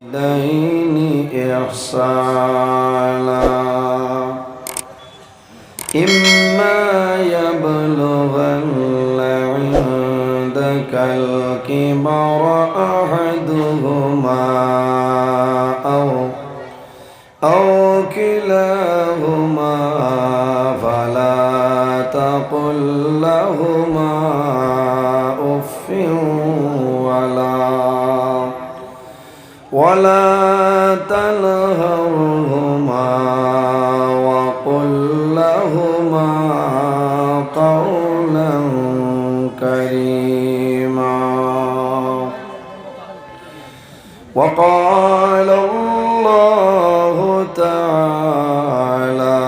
دين إحسانا إما يبلغن عندك الكبر أحدهما أو كلاهما فلا تقل لهما أف ولا تنهرهما وقل لهما قولا كريما وقال الله تعالى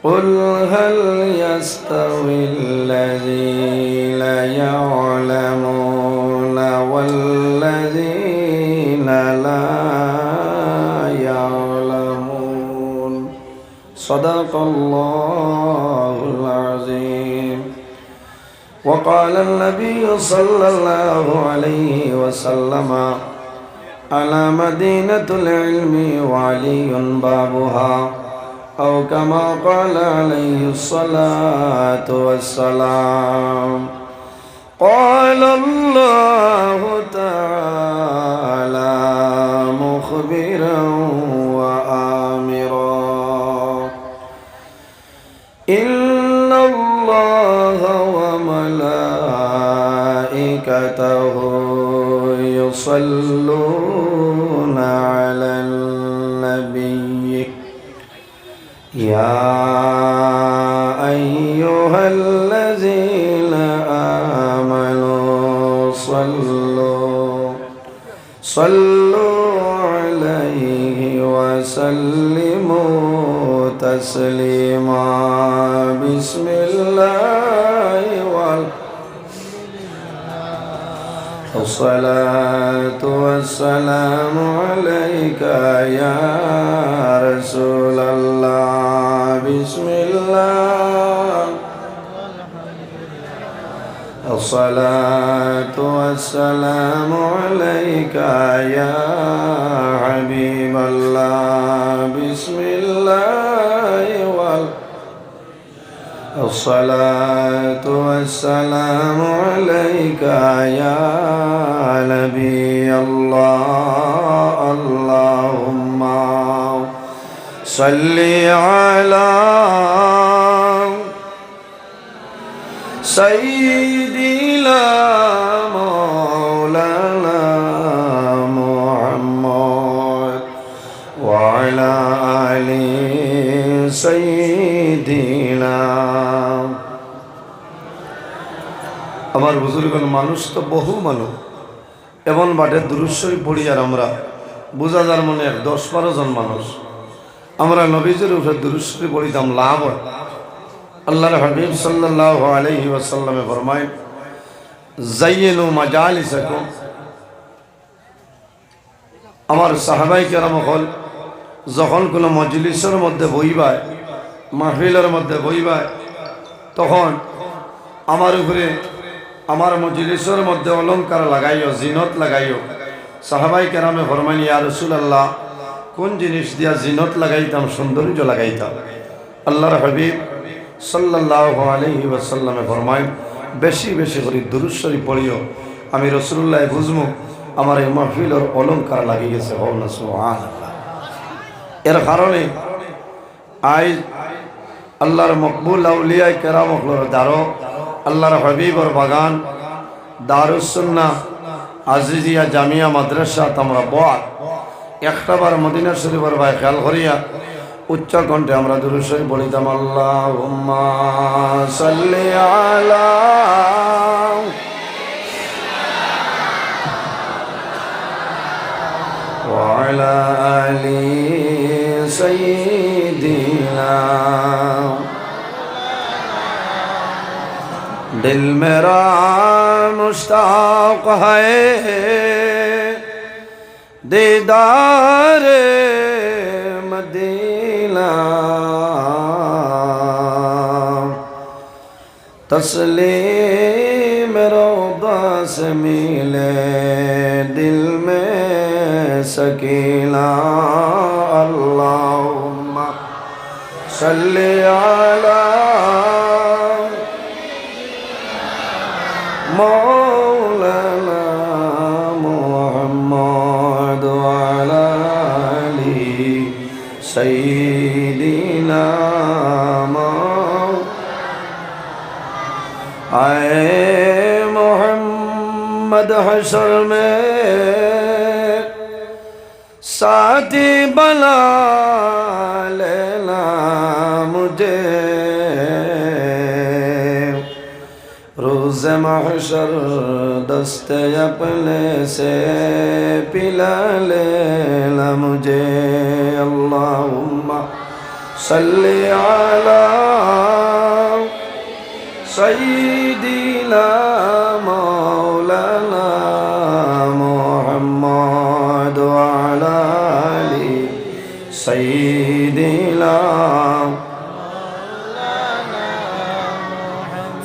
قل هل يستوي الذين يعلمون والذين لا يعلمون صدق الله العظيم. وقال النبي صلى الله عليه وسلم على مدينة العلم وعلي بابها أو كما قال عليه الصلاة والسلام. قال الله تعالى مخبرا وآمرا إن الله وملائكته يصلون على النبي يا أيها الذين آمنوا صلوا عليه وسلموا تسليما. بسم الله والصلاة والسلام عليك يا رسول الله. بسم الله الصلاة والسلام عليك يا حبيب الله. بسم الله الصلاة والسلام عليك يا نبي الله. اللهم صل على سيدنا مولانا محمد وعلى آل سيدنا. আমার বুজুর্গণ, মানুষ তো বহু মানুষ এমন বাটে দুরূদ শরীফ পড়ি আর আমরা বোঝা যার মনে 10-12 জন মানুষ আমরা নবীজির উপরে দুরূদ শরীফ পড়িতাম লাভ হয়। আল্লাহর হাবিব সাল্লাল্লাহু আলাইহি ওয়াসাল্লামে ফরমায় যায়িনু মাজালিসাকুম। আমার সাহাবায়ে কেরাম হল যখন কোনো মজলিসের মধ্যে বইবায়, মাহফিলের মধ্যে বইবায়, তখন আমার উপরে আমার মজলিসের মধ্যে অলঙ্কার লাগাইও, জিনত লাগাইও। সাহাবায়ে কেরামে ফরমায় ইয়া রাসূলুল্লাহ, কোন জিনিস দিয়া জিনত লাগাইতাম, সৌন্দর্য লাগাইতাম? আল্লাহর হাবিব সাল্লাল্লাহু আলাইহি ওয়াসাল্লামে ফরমায় বেশি বেশি করে দুরূদ শরীফ পড়িও, আমি রাসূলুল্লাহ বুঝমু আমার এই মাহফিলের অলঙ্কার লাগিয়ে গেছে। হও না সুবহানাল্লাহ। এর কারণে আজ আল্লাহর মকবুল আউলিয়া কেরাম হলর দারো, আল্লাহর হাবিবর বাগান দারুস সুন্নাহ আজিজিয়া জামিয়া মাদ্রাসা আমরা বয়াত একটাবার মদিনা শরীফের ভাই খেয়াল করিয়া উচ্চ কণ্ঠে আমরা দুরূদ শরীফ পড়িতাম। আল্লাহুম্মা সাল্লি আলা ওয়া আলা আলি সাইয়্যিদিনা। दिल मेरा मुश्ताक है दीदार मदीना, तस्लीम रोज़ा से मिले दिल में सकीना अल्लाहुम्मा सल्ली अला मौलाना मुहम्मद व अला आलि सय्यिदिना आए मोहम्मद हशर में साथी बना लेना मुझे रोज़ महशर दस्ते अपने से पिला लेना मुझे अल्लाहुम्मा सल्ली अला सय्यिदिना मौलाना मुहम्मद व अला आलि सय्यिदिना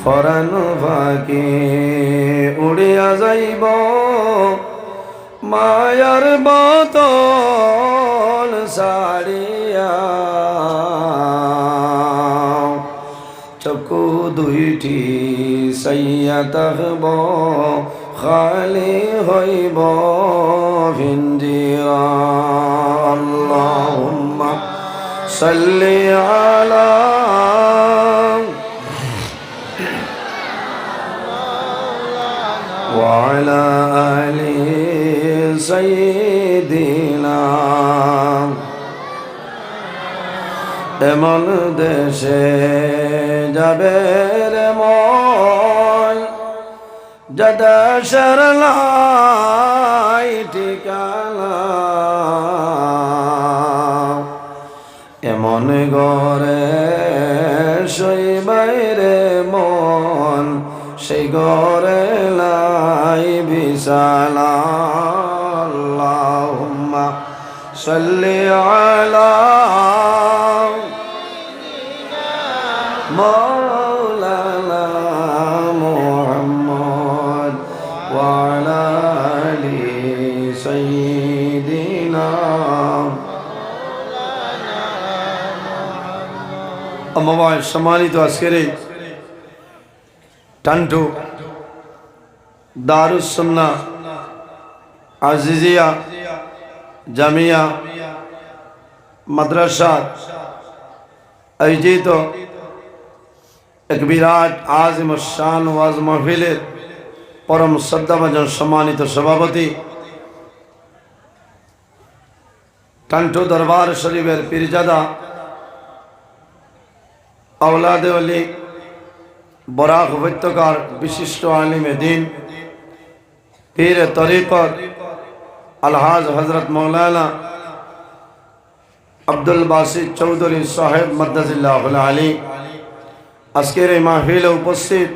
फरन फाकी उड़िया जाइब मायार बोतल साड़िया चकु दुईटी सैया तहब खाली हईब हिंजिया अल्लाहुम्मा सल्ली अला व अला आलि सय्यिदिना এমন দেশে যাবে রে মন যে দেশের লাই ঠিকানা এমন ঘরে শোইবাই রে মন সেই ঘরে লাই বিছানা আল্লাহুম্মা সাল্লি আলা मौलाना मुहम्मद व अला आलि सय्यिदिना আমার সম্মানিত আজকের এই টান্টু দারুস সুন্নাহ আজিজিয়া জামিয়া মাদ্রাসা আয়োজিত एक विराट आजिम शान वाज महफिलेर परम श्रद्धाभाजन सम्मानित सभापति टान्टू दरबार शरीफेर पीरजादा औलादे अली बराक उपत्यकार विशिष्ट आलिमे दीन पीर तरीक़त अलहाज हजरत मौलाना अब्दुल बासित चौधरी साहेब मद्दजिल्लाहुल आली আজকের এই মাহফিলে উপস্থিত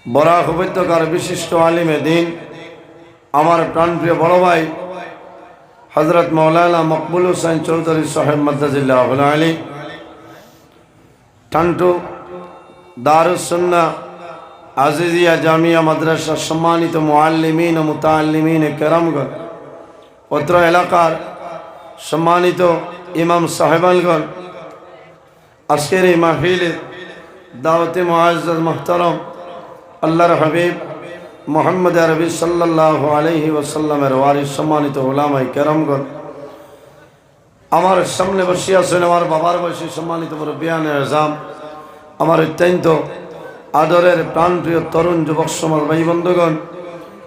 বরাক উপত্যকার বিশিষ্ট আলিমে দ্বীন আমার প্রাণপ্রিয় বড় ভাই হযরত মাওলানা মকবুল হোসেন চৌধুরী সাহেব মাদ্দাজিল্লাহুল আলী টান্টু দারুস সুন্নাহ আজিজিয়া জামিয়া মাদ্রাসা সম্মানিত মুআল্লিমিন ও মুতাআল্লিমিন কেরামগণ অত্র এলাকার সম্মানিত ইমাম সাহেবানগণ আজকের এই মাহফিলে দাওয়াতে মুআজ্জাজ মুহতারাম আল্লাহর হাবিব মুহাম্মদ আরবি সাল্লাল্লাহু আলাইহি ওয়াসাল্লামের ওয়ারিস সম্মানিত উলামায়ে কেরামগণ আমার সামনে বসে আছেন আমার বাবার বয়সী সম্মানিত মুরব্বিয়ানে আযম আমার অত্যন্ত আদরের প্রাণপ্রিয় তরুণ যুবক সমাজ ভাই বন্ধুগণ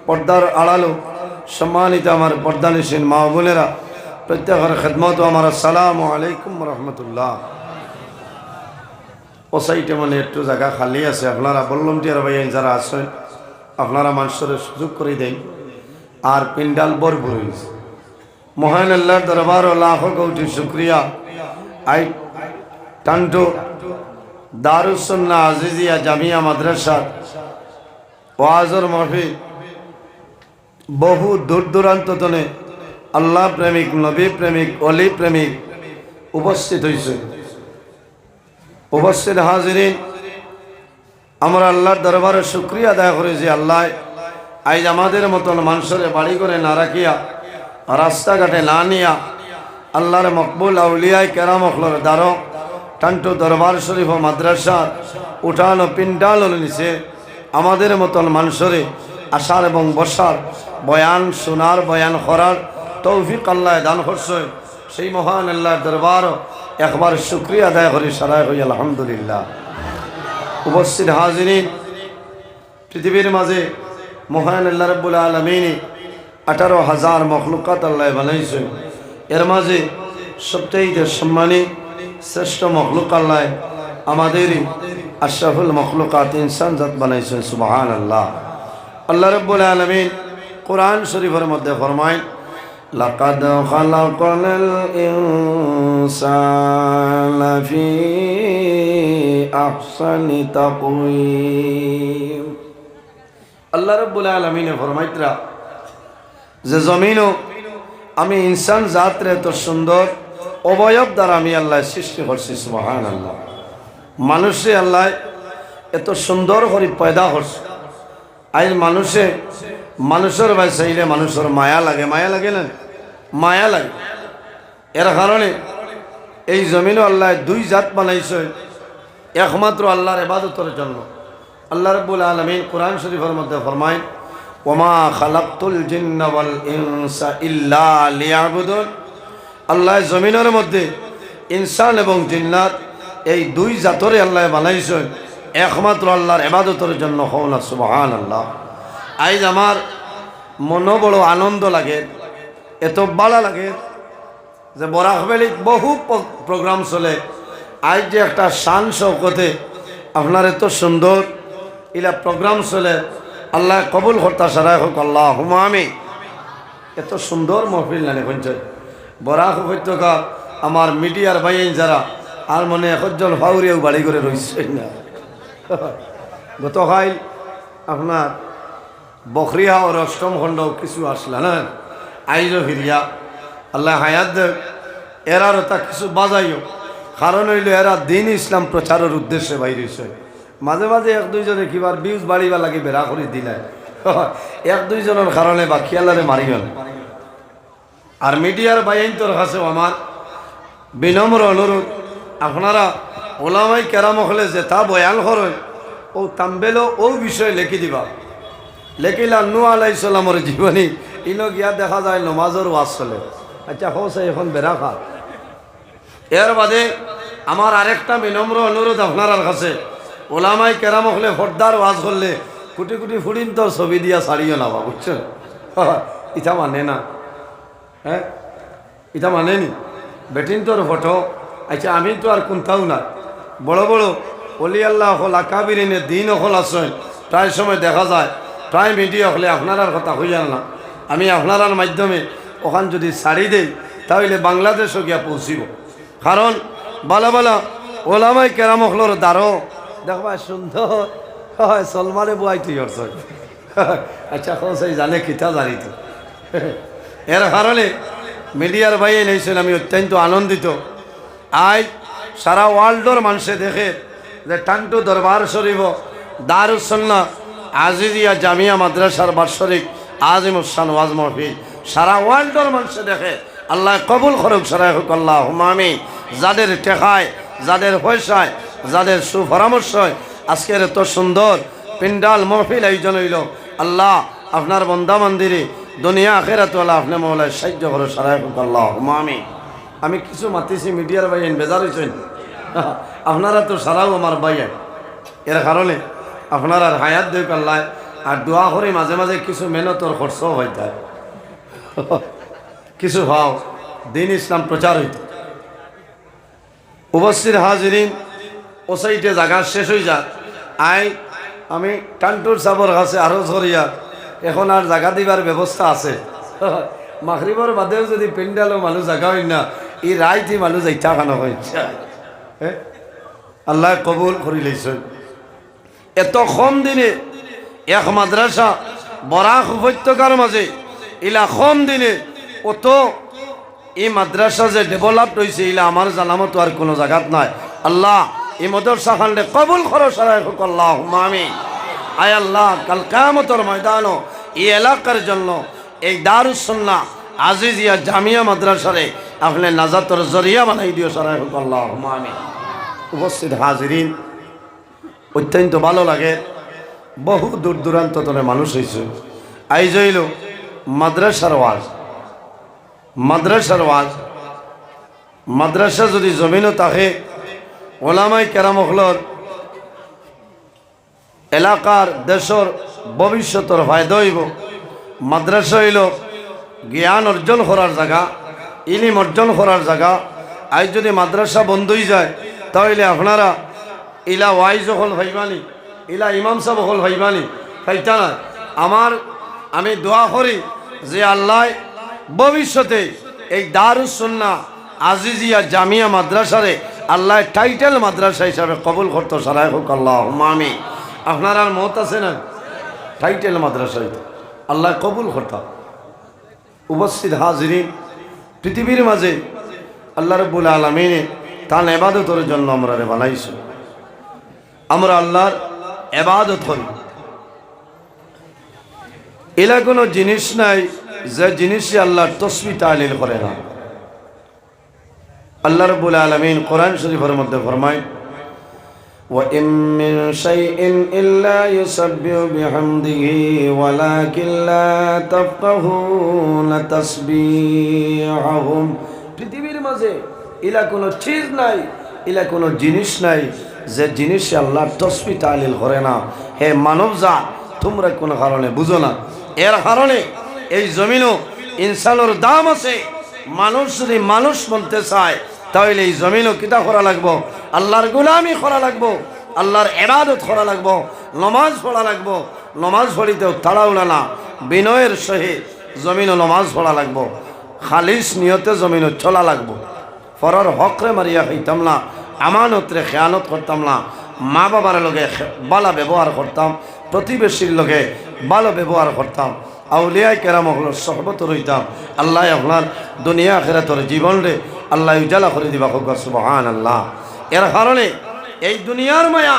পর্দার আড়ালো সম্মানিত আমার পর্দানিশীন মা বোনেরা প্রত্যেকের খিদমত আমার আসসালামু আলাইকুম ওয়া রাহমাতুল্লাহ ও সাইটে মানে একটু জায়গা খালি আছে আপনারা ভলান্টিয়ার ভাই যারা আছেন আপনারা মানুষের সুযোগ করে দেন আর পিন্ডাল ভরপুর হয়েছে মহান আল্লাহর দরবার ও লাখো কোটি শুকরিয়া আই টান্টু দারুস সুন্নাহ আজিজিয়া জামিয়া মাদ্রাসা ওয়াজর মাহফিল বহু দূর দূরান্ত তনে আল্লাহ প্রেমিক নবী প্রেমিক অলি প্রেমিক উপস্থিত হয়েছে উপস্থিত হাজিরিন আমরা আল্লাহর দরবারে শুকরিয়া আদায় করি যে আল্লাহ আজ আমাদের মতন মানুষের বাড়ি করে না রাখিয়া রাস্তাঘাটে না নিয়া আল্লাহর মকবুল আউলিয়ায় কেরাম অখলর দ্বারো টান্টু দরবার শরীফ ও মাদ্রাসা উঠানো পিন্ডাল নিচে আমাদের মতন মানুষের আসার এবং বসার বয়ান শোনার বয়ান করার তৌফিক আল্লাহ দান করছে। সেই মহান আল্লাহর দরবার একবার শুকরিয়া আদায় করি সারাই হই আলহামদুলিল্লাহ। উপস্থিত হাজিরিন, পৃথিবীর মাঝে মহান আল্লাহ রাব্বুল আলামিন 18,000 মখলুকাত আল্লাহ বানাইছেন। এর মাঝে সবচেয়ে সম্মানী শ্রেষ্ঠ মখলুক আল্লাহ আমাদেরই আশরাফুল মখলুকাত ইনসান জাত বানাইছেন। সুবহানাল্লাহ। আল্লাহ রাব্বুল আলামিন কোরআন শরীফের মধ্যে ফরমায়, লাকাদ খালাকনাল ইনসানা ফি আহসানি তাকওয়িম। আল্লাহ রাব্বুল আলামিনে ফরমাইতরা যে জমিনও আমি ইনসান জাতরে এত সুন্দর অবয়ব দ্বারা আমি আল্লাহ সৃষ্টি করছি। সুবহানাল্লাহ। মানুষে আল্লাহ এত সুন্দর করে পয়দা করছে। আজ মানুষের ভাই চাইলে মানুষের মায়া লাগে, মায়া লাগে না? মায়া লাগে। এর কারণে এই জমিনও আল্লাহ দুই জাত বানাইছে একমাত্র আল্লাহর ইবাদতের জন্য। আল্লাহ রাব্বুল আলামিন কোরআন শরীফের মধ্যে ফরমায়, ওমা খালাকতুল জিন্না ওয়াল ইনসা ইল্লা লিয়াবুদুন। আল্লাহ জমিনের মধ্যে ইনসান এবং জিন্নাত এই দুই জাতরে আল্লাহ বানাইছেন একমাত্র আল্লাহর ইবাদতের জন্য। হওয়া সুবহানাল্লাহ। আজ আমার মনে বড় আনন্দ লাগে, এত ভালো লাগে যে বরাকবেলিক বহু প্রোগ্রাম চলে। আজ যে একটা শান শৌকতে আপনার এত সুন্দর ইলা প্রোগ্রাম চলে, আল্লাহ কবুল কর্তা সারাই হোক আল্লাহুম্মা আমিন। এত সুন্দর মহফিল নানি পঞ্চায়েত বরাক উপত্যকার আমার মিডিয়ার ভাই যারা আর মনে একজন ফাউরিয়াও বাড়ি করে রয়েছে না। গতকাল আপনার বখরিয়া ও অষ্টম খণ্ড কিছু আসলা না, আইজও ফিরিয়া আল্লাহ হায়াত দেব। এরারও তা কিছু বাজাইও, কারণ হইল এরা দিন ইসলাম প্রচারের উদ্দেশ্যে বাইরেছে। মাঝে মাঝে এক দুইজনে কিবার বিউজ বাড়িবা লাগে বেড়া করে দিলাই এক দুইজনের কারণে বা খেয়ালারে মারি গেল। আর মিডিয়ার বাইন্তর কাছেও আমার বিনম্র অনুরোধ, আপনারা ওলামাই কেরাম হলে যে তা বয়ান করেন ও তাম্বেলো ও বিষয়ে লিখি দিবা। লেখিলা নূহ আলাইহিস সালামের জীবনী ইনো গিয়া দেখা যায় নমাজের ওয়াজ চলে। আচ্ছা হোসে এখন বেড়া খা। এর বাদে আমার আরেকটা বিনম্র অনুরোধ আপনার কাছে, ওলামাই কেরাম হলে ফর্দার ওয়াজ করলে কোটি কোটি ফুড়িন তোর ছবি দিয়া ছাড়িও না বা, বুঝছেন? ইটা মানে না, হ্যাঁ ইটা মানে নি বেটিন তোর ফটো। আচ্ছা আমি তো আর কোনটাও না, বড় বড় অলি আল্লাহ হল আকাবিরিনে দিন হল আসেন, প্রায় সময় দেখা যায় প্রায় মিডিয়া হলে আপনার কথা হইয়াল না। আমি আপনার মাধ্যমে ওখান যদি ছাড়ি দেই তাহলে বাংলাদেশও গিয়া পৌঁছিব। কারণ বালা বালা ওলামাই কেরাম হলর দ্বারো দেখবা সুন্দর হয় সলমানে বুয়াই তুই অর্থ। আচ্ছা সেই জানে কিতা জানি তো। এর কারণে মিডিয়ার বাইরে নিয়েছেন, আমি অত্যন্ত আনন্দিত। আজ সারা ওয়ার্ল্ডর মানুষে দেখে যে টান্টু দরবার শরীফ দারুস সুন্নাহ আজিজিয়া জামিয়া মাদ্রাসার বার্ষিক আজিমুস-শান ওয়াজ মাহফিল সারা ওয়ার্ল্ডর মানুষে দেখে। আল্লাহ কবুল করুক সারাই হোক আল্লাহুম্মা আমিন। যাদের টেকায়, যাদের পয়সায়, যাদের সুপরামর্শয় আজকের এত সুন্দর পিন্ডাল মহফিল আয়োজন হইল, আল্লাহ আপনার বন্দা মন্দিরে দুনিয়া আখিরাত ওয়ালা আপনি মওলায় সাহায্য করো সারাই হোক আল্লাহুম্মা আমিন। আমি কিছু মাতিছি মিডিয়ার বাইন বেজার হয়েছেন, আপনারা তো সারাও আমার বাইন। এর কারণে আপনার আর হায়াত দেখ আল্লাহ, আর দোয়া করে মাঝে মাঝে কিছু মেহনতর খরচও হয়ে যায়, কিছু ভাও দিন ইসলাম প্রচার হইত। উপস্থিত হাজিরিন, ও সাইডে জায়গা শেষ হয়ে যায়। আমি টান্টুর সাবর কাছে আরো ধরিয়া এখন আর জায়গা দিবার ব্যবস্থা আছে। মাগরিবর বাদেও যদি পেন্ডালও মানুষ জায়গা হয় না, এই রাইতে মানুষ যাইতা খানো হয়েছে। আল্লাহ কবুল করি লইছেন। এত কম দিনে এক মাদ্রাসা বরাক উপত্যকার মাঝে ইলা কম দিনে অত এই মাদ্রাসা যে ডেভেলপ হয়েছে ইলা আমার জানামতো আর কোনো জায়গাত নাই। আল্লাহ এই মাদ্রাসা খানলে কবুল করো সারাই হোক আল্লাহুম্মা আমিন। আয় আল্লাহ কাল কিয়ামতের ময়দানও এই এলাকার জন্য এই দারুস সুন্নাহ আজিজিয়া জামিয়া মাদ্রাসারে আপনি নাজাতর জরিয়া বানাই দিও সরাই হোক আল্লাহুম্মা আমিন। উপস্থিত হাজিরিন, অত্যন্ত ভালো লাগে, বহু দূর দূরান্ত ধরে মানুষ হয়েছে। আইজ হইল মাদ্রাসার ওয়াজ। মাদ্রাসার ওয়াজ, মাদ্রাসা যদি জমিনও থাকে ওলামাই কেরামখলর এলাকার দেশর ভবিষ্যতের ফায়দা হইব। মাদ্রাসা হইল জ্ঞান অর্জন করার জায়গা, ইলিম অর্জন করার জায়গা। আজ যদি মাদ্রাসা বন্ধ হয়ে যায় তাহলে আপনারা ইলা ওয়াইজ হল ভাইবানি, ইলা ইমাম সাহেব হল ভাইবানি, তাইটা না। আমি দোয়া করি যে আল্লাহ ভবিষ্যতে এই দারুস সুন্নাহ আজিজিয়া জামিয়া মাদ্রাসারে আল্লাহ টাইটেল মাদ্রাসা হিসাবে কবুল করতে সারাই হোক আল্লাহুম্মা আমিন। আপনার আর মত আছে না টাইটেল মাদ্রাসা আল্লাহ কবুল করতাম। উপস্থিত হাজিরিন, পৃথিবীর মাঝে আল্লাহ রাব্বুল আলামিনে তার ইবাদতের জন্য আমরা বানাইছি। আমরা আল্লাহর ইবাদত করি। এলা কোনো জিনিস নাই যে জিনিসে আল্লাহর তসবিহ তাহলিল করে না। আল্লাহ রাব্বুল আলামিন কোরআন শরীফের মধ্যে ফরমায়, وَإِن مِّن شَيْءٍ إِلَّا يُسَبِّحُ بِحَمْدِهِ وَلَكِن لَّا تَفْقَهُونَ تَسْبِيحَهُمْ। পৃথিবীর মাঝে ইলা কোনো চিজ নাই, ইলা কোনো জিনিস নাই যে জিনিসে আল্লাহর তসবিহ তাহলিল করে না। হে মানব জাত, তোমরা কোনো কারণে বুঝো না। এর কারণে এই জমিনও ইনসানের দাম আছে। মানুষ যদি মানুষ বলতে চায় তাহলে এই জমিনও কিতা করা লাগবো? আল্লাহর গোলামি করা লাগবো, আল্লাহর ইবাদত করা লাগবো, নমাজ পড়া লাগবো। নমাজ পড়িতেও তাড়াহুড়া না, বিনয়ের সহিত জমিনও নমাজ পড়া লাগবো। খালিস নিয়তে জমিনও চলা লাগবো। পরের হকরে মারিয়া হইতাম না, আমানতরে খেয়ানত করতাম না, মা বাবার লগে ভালো ব্যবহার করতাম, প্রতিবেশীর লগে ভালো ব্যবহার করতাম, আউলিয়া কেরামহলর সহবত রইতাম। আল্লাহ আপনার দুনিয়া আখিরাতের জীবন রে আল্লাহ উজালা করে দিবা হোক সুবহানাল্লাহ। এর কারণে এই দুনিয়ার মায়া,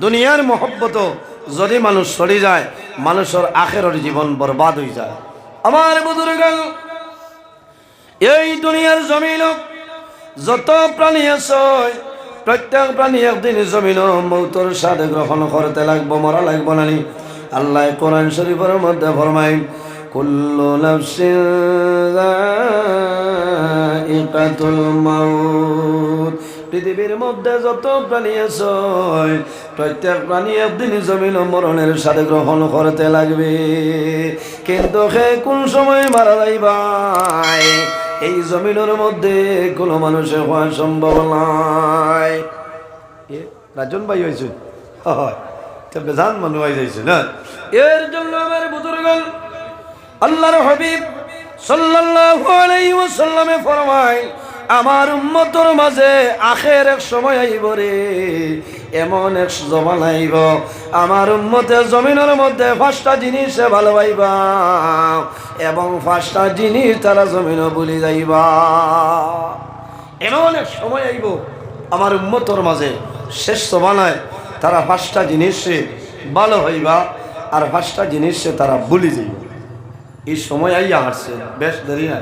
দুনিয়ার মহব্বত যদি মানুষ সরে যায়, মানুষের আখিরের জীবন বরবাদ হয়ে যায়। আমার বুজুর্গান, এই দুনিয়ার জমিন যত প্রাণী আছে, প্রত্যেক প্রাণী একদিন জমিন মৌতর স্বাদ গ্রহণ করতে লাগবো, মরা লাগবো নানি। আল্লাহ কোরআন শরীফের মধ্যে ফরমায়, কুল্লু নাফসিন যায়িকাতুল মাউত। পৃথিবীর মধ্যে যত প্রাণী আছে, প্রত্যেক প্রাণী একদিন জমিন মরণের স্বাদ গ্রহণ করতে লাগবে। কিন্তু সে কোন সময় মারা যাইবাই এই জমিনের মধ্যে কোনো মানুষের হওয়া সম্ভব নয়। রাজন ভাই হয়েছে, বেজান মানুষ হয়ে যাইছে না। এর জন্য আমার বুজুর্গণ, আল্লাহর হাবিব সাল্লাল্লাহু আলাইহি ওয়াসাল্লামে ফরমায়, আমার উম্মতের মাঝে আখের এক সময় আইব রে, এমন এক জমান আইব আমার উম্মতের জমিনের মধ্যে 5টা জিনিসে ভালো পাইবা এবং 5টা জিনিস তারা জমিনও ভুলি যাইবা। এমন এক সময় আইব আমার উম্মতের মাঝে শেষ জমানায় তারা 5টা জিনিসে ভালো হইবা আর 5টা জিনিসে তারা ভুলি যাইব। এই সময় আইয়া আসছে, বেশ দেরি না।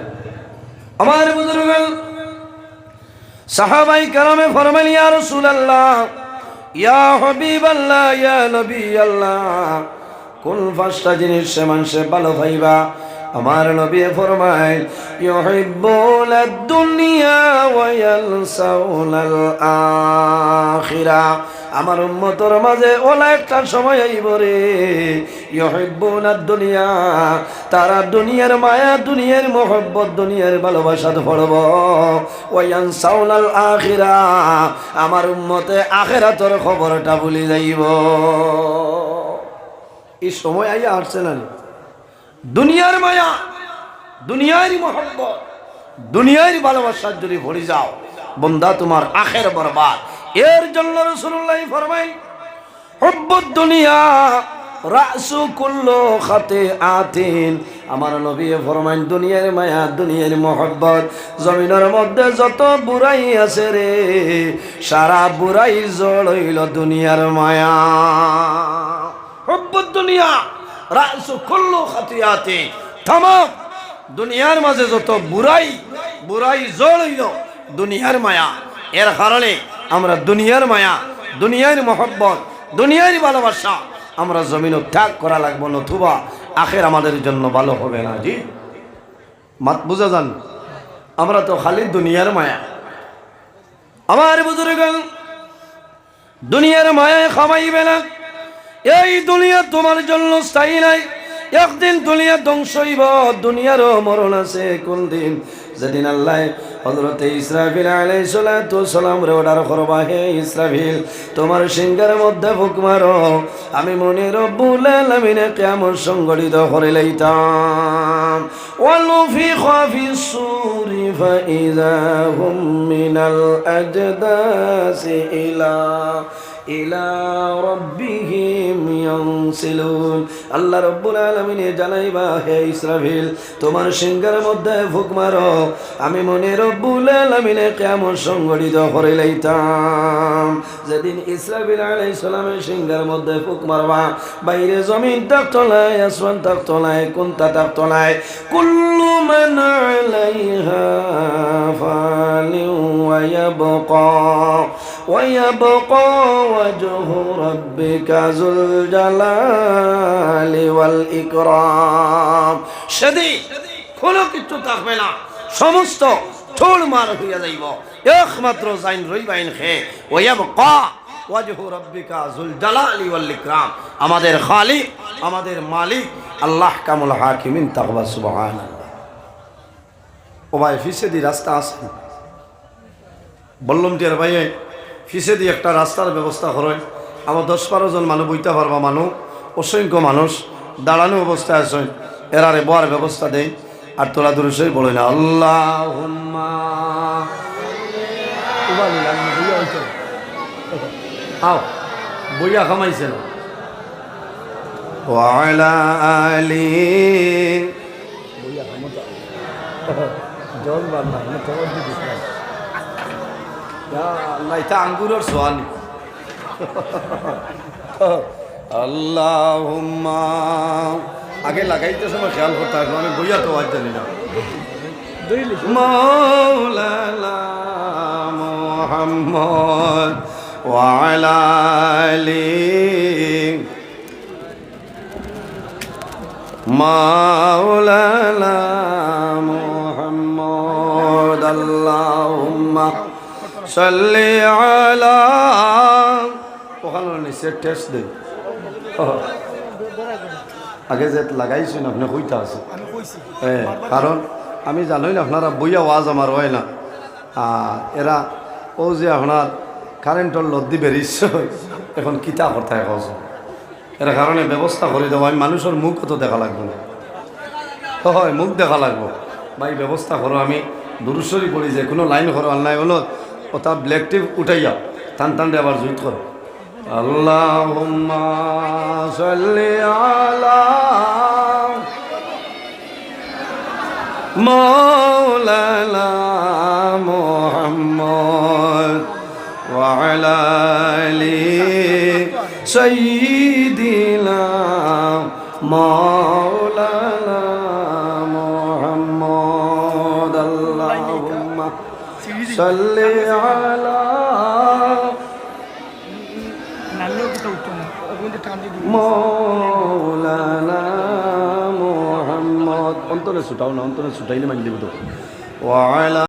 আমার বুজুর্গণ, সাহাবাই কেরামে ফরমাইল, ইয়া রাসূলুল্লাহ, ইয়া হাবিবাল্লাহ, ইয়া নবী আল্লাহ, কোন 5টা জিনিসে মানুষে ভালো পাইবা? আমার নবী ফরমায়, ইউহিব্বুনাদ দুনিয়া ওয়া ইয়ানসাউনাল আখিরা। আমার উম্মতের মাঝে ওলা একটা সময় আইব রে, ইউহিব্বুনাদ দুনিয়া, তারা দুনিয়ার মায়া, দুনিয়ার মোহব্বত, দুনিয়ার ভালোবাসাতে পড়ব। ওয়া ইয়ানসাউনাল আখিরা, আমার উম্মতে আখিরাতের খবরটা ভুলে যাইব। এই সময় আইয়া আসছে না। দুনিয়ার মায়া, দুনিয়ার মোহব্বত, দুনিয়ার ভালোবাসার যদি ভরে যাও বন্দা, তোমার আখের বরবাদ। এর জন্য রাসূলুল্লাহ ফরমায়, হুব্বুদ দুনিয়া রাসু কুল্লু খাতিআতিন। আমার নবী ফরমায়, দুনিয়ার মায়া, দুনিয়ার মোহব্বত, জমিনের মধ্যে যত বুড়াই আছে রে, সারা বুড়াই জড় হইল দুনিয়ার মায়া। হুব্বুদ দুনিয়া রাসু কুল্লু খাতিয়াতি। তাম দুনিয়ার মাঝে যত বুরাই জড়িত দুনিয়ার মায়া, এর কারণে আমরা দুনিয়ার মায়া, দুনিয়ার মহব্বত, দুনিয়ার ভালোবাসা আমরা জমিনও ত্যাগ করা লাগবো, নতুবা আখের আমাদের জন্য ভালো হবে না। জি মাত বুঝা যান, আমরা তো খালি দুনিয়ার মায়া। আমার বুজুর্গ দুনিয়ার মায়ায় খামাইবে না। এই দুনিয়া তোমার জন্য স্থায়ী নাই, একদিন দুনিয়া ধ্বংস হইব, দুনিয়ারও মরণ আছে। কোন দিন? যেদিন আল্লাহ হযরত ইসরাফিল আলাইহিস সালাতু ওয়াস সালাম রে অর্ডার করবা, হে ইসরাফিল তোমার সিংহের মধ্যে ফুক মারো, আমি মনে রব্বুল আলামিনে কিয়ামত সংগঠিত করে লইতাম। ওয়ানুফিখা ফিস সূরি ফাইযা হুম মিনাল আজদাসি ইলা রাব্বিহিম ইয়ানসিলুন। আল্লাহ রাব্বুল আলামিন জানাইবা, হে ইসরাফিল তোমার সিংহের মধ্যে ফুক মারো, আমি মনে রব্বুল আলামিনে কিয়ামত সংগঠিত করে লইতাম। যেদিন ইসরাফিল আলাইহিস সালামের সিংহের মধ্যে ফুক মারবা, বাইরে জমিন থাকতো নাই, আসমান থাকতো নাই, কোনটা থাকতো নাই। কুল্লু মান আলাইহা ফানিন ওয়া ইয়াবকা ওয়াজহু রাব্বিকা যুল জালালি ওয়াল ইকরাম। সেদিন কোনো কিছু থাকবে না, সমস্ত ঠোলমার হইয়া যাইব, একমাত্র জাইন রইবাইন খে ওয়া ইয়াবকা ওয়াজহু রাব্বিকা যুল জালালি ওয়াল ইকরাম। আমাদের খালিক, আমাদের মালিক আল্লাহ কামুল হাকিমিন তাকবা সুবহানাল্লাহ। ও ভাই ফিসেদি রাস্তা আছে বললাম টিয়ার ভাই, ফিসেদি একটা রাস্তার ব্যবস্থা করেন। আমার 10-12 জন মানুষ বইতে পারবা, মানুষ অসংখ্য মানুষ দাঁড়ানো অবস্থায় আছেন, এরারে বয়ার ব্যবস্থা দেয়। আর তোলা দূরে বলে না আল্লাহুম্মা আও বইয়া খামাইছেন ওয়া আলা আলি বইয়া খামতা জল বান্না না তো দিদি আল্লাহ, এটা আঙ্গুরের সোয়ানি। আল্লাহুম্মা আগে লাগাইতে সময় খেয়াল করতে হবে, আমি বইয়া তো আজ জানি না। মাওলানা মুহাম্মদ ওয়া আলা আলি মাওলানা মুহাম্মদ আল্লাহুম্মা সাল্লি আলা। ওখানে নিচে টেস্ট দেই, আগে যে লাগাইছেন আপনি কইতা আছে, কারণ আমি জানোই না আপনারা বইয়া ওয়াজ আমার হয় না। এরা ও যে আপনার কারেন্টর লদ্দি বেরিয়েছে, এখন কিতা করতে কস, এর কারণে ব্যবস্থা করে দেবো। আমি মানুষের মুখ তো দেখা লাগবে না, হয় মুখ দেখা লাগবো ভাই, ব্যবস্থা করো। আমি দুরুশ্বরী বলি যে কোনো লাইন করো, আল্লাহ হলো ওটা ব্ল্যাক টিপ উঠাইয়া টান টানটা আবার জুত করো। আল্লাহুম্মা সাল্লি আলা মাওলানা মুহাম্মদ ওয়া আলা আলি সাইয়্যিদিনা মাওলানা মুহাম্মদ। আল্লাহুম্মা সাল্লি আলা মাওলানা মুহাম্মদ। অন্তরে ছুটাও না, অন্তরে ছুটাইলে মানি দেব তো। ওয়া আলা